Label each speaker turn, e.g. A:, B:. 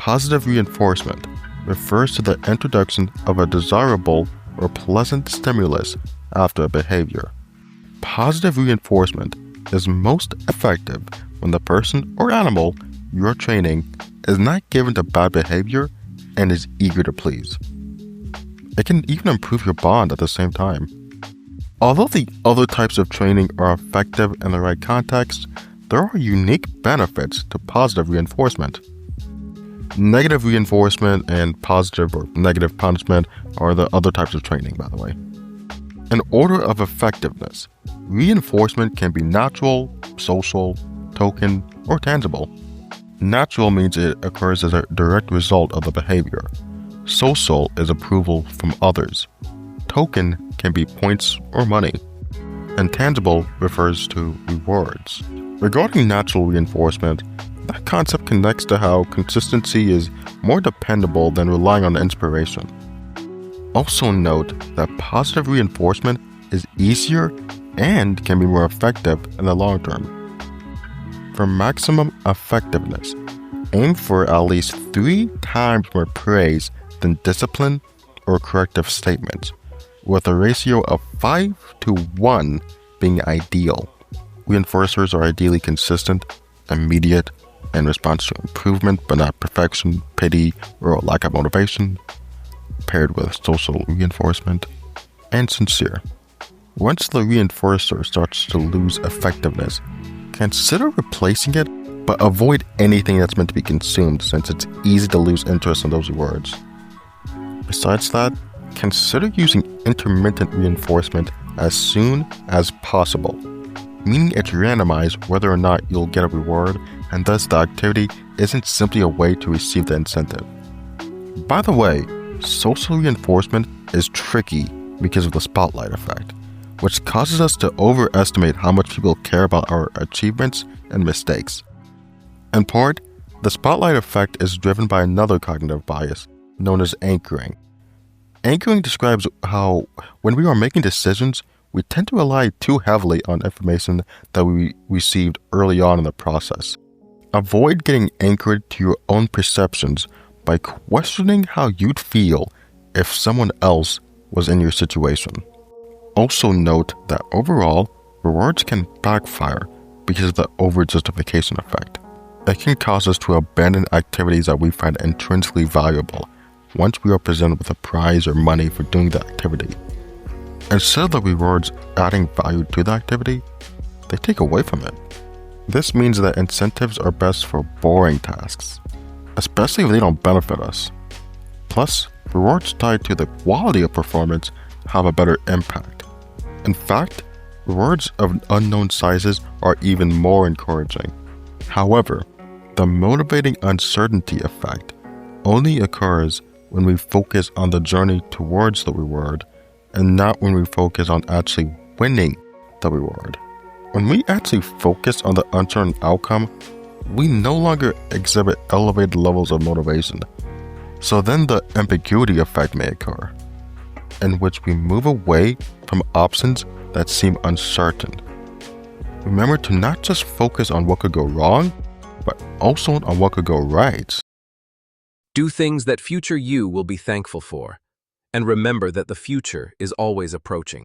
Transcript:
A: Positive reinforcement refers to the introduction of a desirable or pleasant stimulus after a behavior. Positive reinforcement is most effective when the person or animal you're training is not given to bad behavior and is eager to please. It can even improve your bond at the same time. Although the other types of training are effective in the right context, there are unique benefits to positive reinforcement. Negative reinforcement and positive or negative punishment are the other types of training, by the way. In order of effectiveness, reinforcement can be natural, social, token, or tangible. Natural means it occurs as a direct result of the behavior. Social is approval from others. Token can be points or money. And tangible refers to rewards. Regarding natural reinforcement, that concept connects to how consistency is more dependable than relying on inspiration. Also note that positive reinforcement is easier and can be more effective in the long term. For maximum effectiveness, aim for at least 3 times more praise than discipline or corrective statements, with a ratio of 5:1 being ideal. Reinforcers are ideally consistent, immediate, in response to improvement but not perfection, pity, or a lack of motivation, paired with social reinforcement, and sincere. Once the reinforcer starts to lose effectiveness, consider replacing it, but avoid anything that's meant to be consumed since it's easy to lose interest in those rewards. Besides that, consider using intermittent reinforcement as soon as possible, meaning it's randomized whether or not you'll get a reward, and thus the activity isn't simply a way to receive the incentive. By the way, social reinforcement is tricky because of the spotlight effect, which causes us to overestimate how much people care about our achievements and mistakes. In part, the spotlight effect is driven by another cognitive bias, known as anchoring. Anchoring describes how, when we are making decisions, we tend to rely too heavily on information that we received early on in the process. Avoid getting anchored to your own perceptions by questioning how you'd feel if someone else was in your situation. Also note that overall, rewards can backfire because of the over-justification effect. It can cause us to abandon activities that we find intrinsically valuable once we are presented with a prize or money for doing the activity. Instead of the rewards adding value to the activity, they take away from it. This means that incentives are best for boring tasks, especially if they don't benefit us. Plus, rewards tied to the quality of performance have a better impact. In fact, rewards of unknown sizes are even more encouraging. However, the motivating uncertainty effect only occurs when we focus on the journey towards the reward and not when we focus on actually winning the reward. When we actually focus on the uncertain outcome, we no longer exhibit elevated levels of motivation. So then the ambiguity effect may occur, in which we move away from options that seem uncertain. Remember to not just focus on what could go wrong, but also on what could go right.
B: Do things that future you will be thankful for, and remember that the future is always approaching.